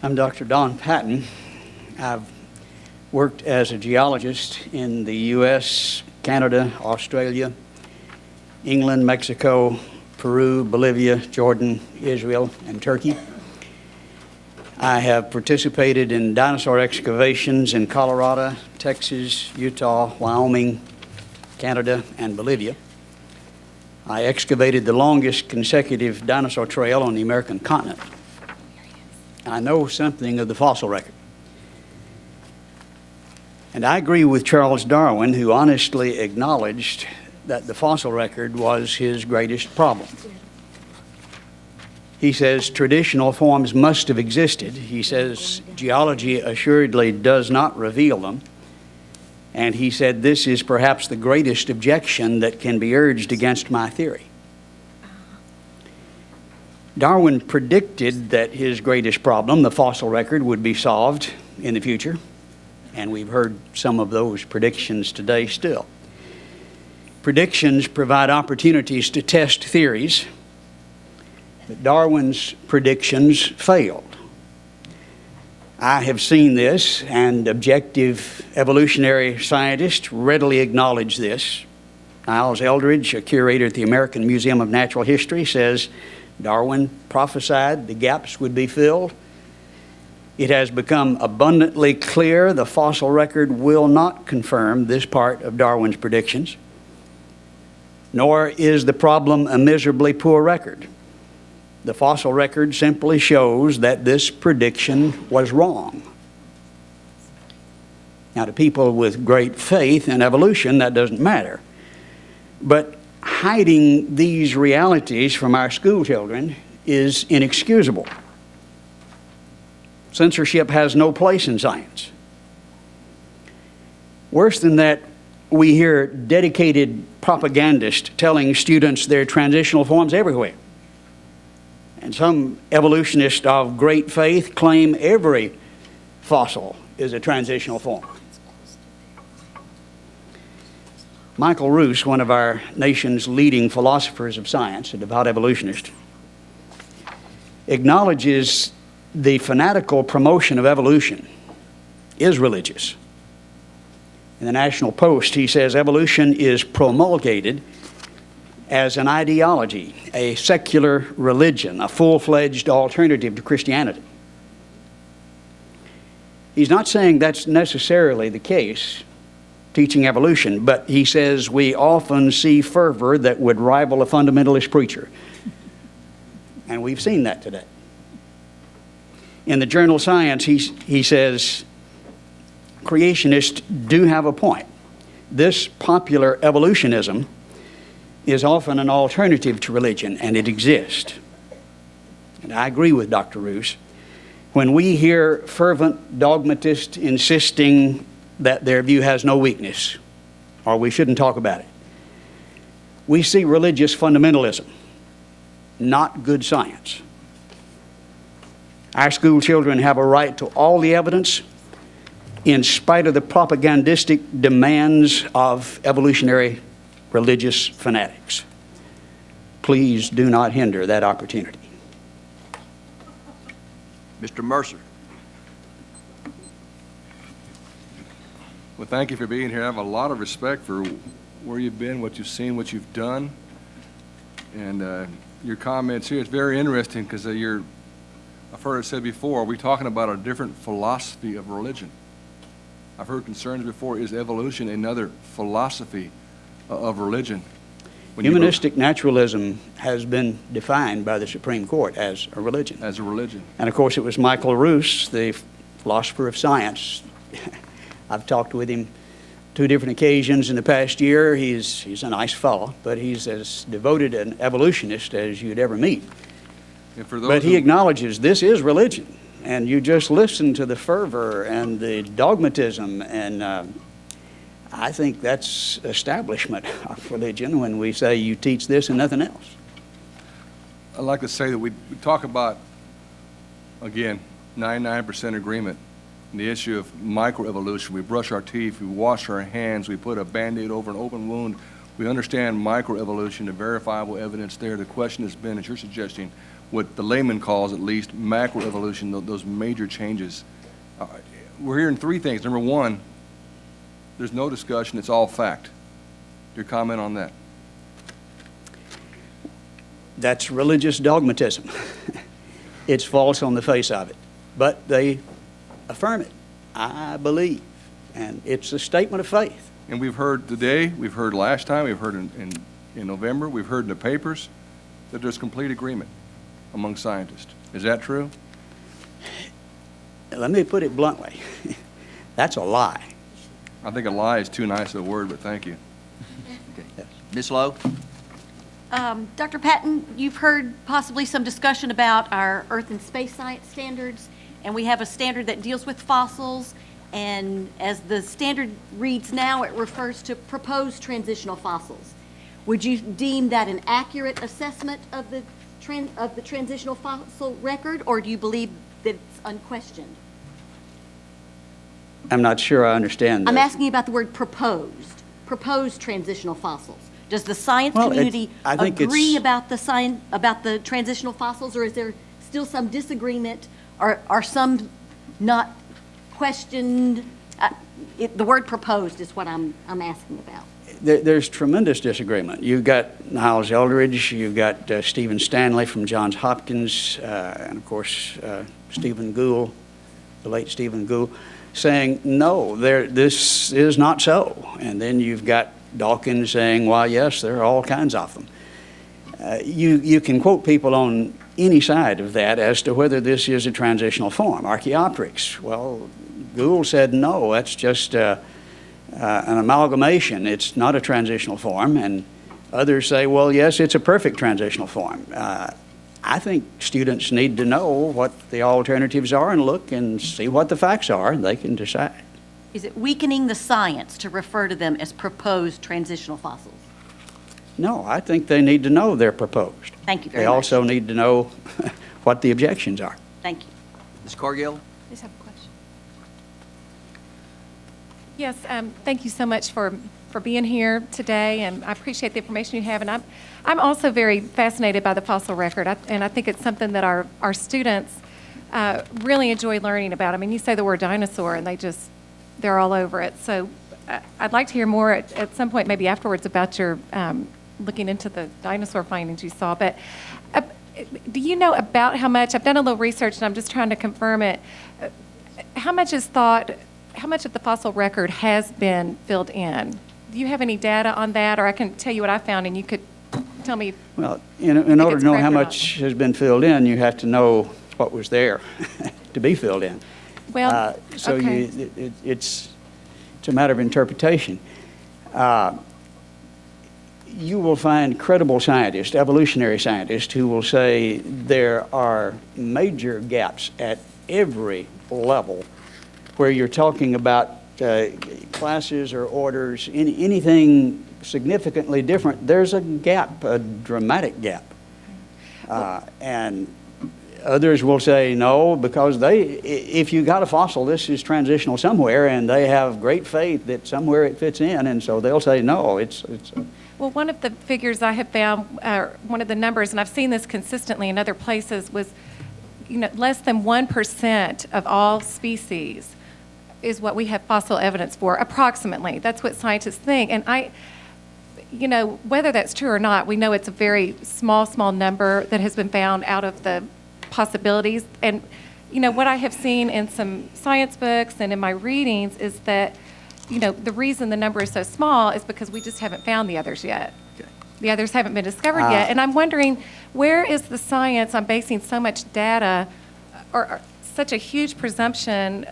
I'm Dr. Don Patton. I've worked as a geologist in the U.S., Canada, Australia, England, Mexico, Peru, Bolivia, Jordan, Israel, and Turkey. I have participated in dinosaur excavations in Colorado, Texas, Utah, Wyoming, Canada, and Bolivia. I excavated the longest consecutive dinosaur trail on the American continent. I know something of the fossil record. And I agree with Charles Darwin, who honestly acknowledged that the fossil record was his greatest problem. He says traditional forms must have existed. He says geology assuredly does not reveal them. And he said this is perhaps the greatest objection that can be urged against my theory. Darwin predicted that his greatest problem, the fossil record, would be solved in the future, and we've heard some of those predictions today still. Predictions provide opportunities to test theories, but Darwin's predictions failed. I have seen this, and objective evolutionary scientists readily acknowledge this. Niles Eldredge, a curator at the American Museum of Natural History, says Darwin prophesied the gaps would be filled. It has become abundantly clear the fossil record will not confirm this part of Darwin's predictions, nor is the problem a miserably poor record. The fossil record simply shows that this prediction was wrong. Now, to people with great faith in evolution, that doesn't matter. But hiding these realities from our school children is inexcusable. Censorship has no place in science. Worse than that, we hear dedicated propagandists telling students there are transitional forms everywhere. And some evolutionists of great faith claim every fossil is a transitional form. Michael Ruse, one of our nation's leading philosophers of science, a devout evolutionist, acknowledges the fanatical promotion of evolution is religious. In the National Post, he says evolution is promulgated as an ideology, a secular religion, a full-fledged alternative to Christianity. He's not saying that's necessarily the case, teaching evolution, but he says we often see fervor that would rival a fundamentalist preacher. And we've seen that today. In the journal Science, he says, creationists do have a point. This popular evolutionism is often an alternative to religion, and it exists. And I agree with Dr. Ruse. When we hear fervent dogmatists insisting that their view has no weakness, or we shouldn't talk about it, we see religious fundamentalism, not good science. Our school children have a right to all the evidence in spite of the propagandistic demands of evolutionary religious fanatics. Please do not hinder that opportunity. Mr. Mercer. Well, thank you for being here. I have a lot of respect for where you've been, what you've seen, what you've done. And your comments here, it's very interesting because I've heard it said before, we're talking about a different philosophy of religion. I've heard concerns before, is evolution another philosophy of religion? Humanistic naturalism has been defined by the Supreme Court as a religion. As a religion. And of course it was Michael Ruse, the philosopher of science. I've talked with him 2 different occasions in the past year. He's a nice fellow, but he's as devoted an evolutionist as you'd ever meet. And for those but he acknowledges this is religion. And you just listen to the fervor and the dogmatism, and I think that's establishment of religion when we say you teach this and nothing else. I'd like to say that we talk about, again, 99% agreement in the issue of microevolution. We brush our teeth, we wash our hands, we put a Band-Aid over an open wound. We understand microevolution, the verifiable evidence there. The question has been, as you're suggesting, what the layman calls at least macroevolution, those major changes. We're hearing three things. Number one, there's no discussion, it's all fact. Your comment on that? That's religious dogmatism. It's false on the face of it, but they affirm it. I believe, and it's a statement of faith. And we've heard today, we've heard last time, we've heard in November, we've heard in the papers that there's complete agreement among scientists. Is that true? Let me put it bluntly. That's a lie. I think a lie is too nice a word, but thank you. Okay. Ms. Lowe? Dr. Patton, you've heard possibly some discussion about our Earth and space science standards, and we have a standard that deals with fossils, and as the standard reads now, it refers to proposed transitional fossils. Would you deem that an accurate assessment of the transitional fossil record, or do you believe that it's unquestioned? I'm not sure I understand that. I'm asking about the word proposed transitional fossils. Does the science Well, community I think agree it's- about the transitional fossils, or is there still some disagreement, or are some not questioned? The word proposed is what I'm asking about. There's tremendous disagreement. You've got Niles Eldridge, you've got Stephen Stanley from Johns Hopkins, and of course Stephen Gould, the late Stephen Gould, saying, no, this is not so. And then you've got Dawkins saying, well, yes, there are all kinds of them. You can quote people on any side of that as to whether this is a transitional form. Archaeopteryx, well, Gould said, no, that's just an amalgamation. It's not a transitional form. And others say, well, yes, it's a perfect transitional form. I think students need to know what the alternatives are and look and see what the facts are, and they can decide. Is it weakening the science to refer to them as proposed transitional fossils? No, I think they need to know they're proposed. Thank you very They much. also need to know what the objections are. Thank you. Ms. Cargill? I just have a question. Yes, thank you so much for being here today, and I appreciate the information you have. And I'm also very fascinated by the fossil record, and I think it's something that our students really enjoy learning about. I mean, you say the word dinosaur, and they're all over it. So I'd like to hear more at some point, maybe afterwards, about your looking into the dinosaur findings you saw. But do you know about how much? I've done a little research, and I'm just trying to confirm it. How much of the fossil record has been filled in? Do you have any data on that, or I can tell you what I found, and you could tell me? Well, in order it's to know correct how or not. much has been filled in, you have to know what was there to be filled in. Well, So okay. it's a matter of interpretation. You will find credible scientists, evolutionary scientists, who will say there are major gaps at every level where you're talking about classes or orders, anything significantly different. There's a gap, a dramatic gap. And others will say no, because if you got a fossil, this is transitional somewhere, and they have great faith that somewhere it fits in, and so they'll say no. Well, one of the figures I have found, one of the numbers, and I've seen this consistently in other places, was less than 1% of all species is what we have fossil evidence for, approximately. That's what scientists think. And whether that's true or not, we know it's a very small number that has been found out of the possibilities. And, what I have seen in some science books and in my readings is that, the reason the number is so small is because we just haven't found the others yet. Okay. The others haven't been discovered yet. And I'm wondering, where is the science on basing so much data or such a huge presumption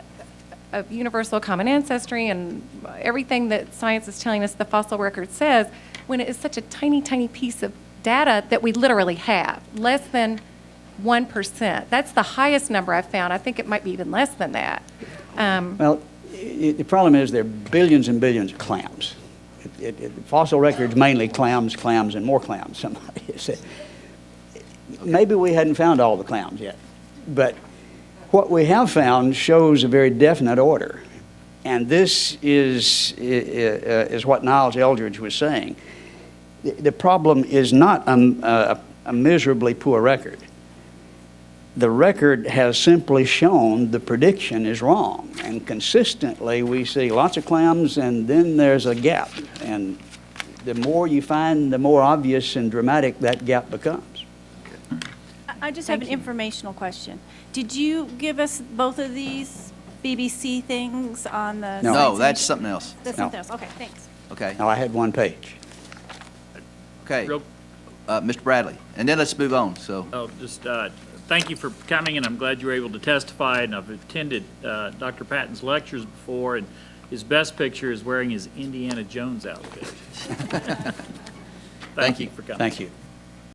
of universal common ancestry and everything that science is telling us the fossil record says, when it is such a tiny piece of data that we literally have, less than 1%. That's the highest number I've found. I think it might be even less than that. Well, the problem is there are billions and billions of clams. Fossil records mainly clams, and more clams. Somebody said. Maybe we hadn't found all the clams yet, but what we have found shows a very definite order, and this is what Niles Eldridge was saying. The problem is not a miserably poor record. the record has simply shown the prediction is wrong. And consistently, we see lots of clams, and then there's a gap. And the more you find, the more obvious and dramatic that gap becomes. I just have an informational question. Did you give us both of these BBC things on the? No. No, that's something else. That's No. something else, okay, thanks. Okay, Now, I had one page. okay. Real- Mr. Bradley, and then let's move on, so. Oh, just, thank you for coming, and I'm glad you were able to testify, and I've attended Dr. Patton's lectures before, and his best picture is wearing his Indiana Jones outfit. Thank you for coming. Thank you.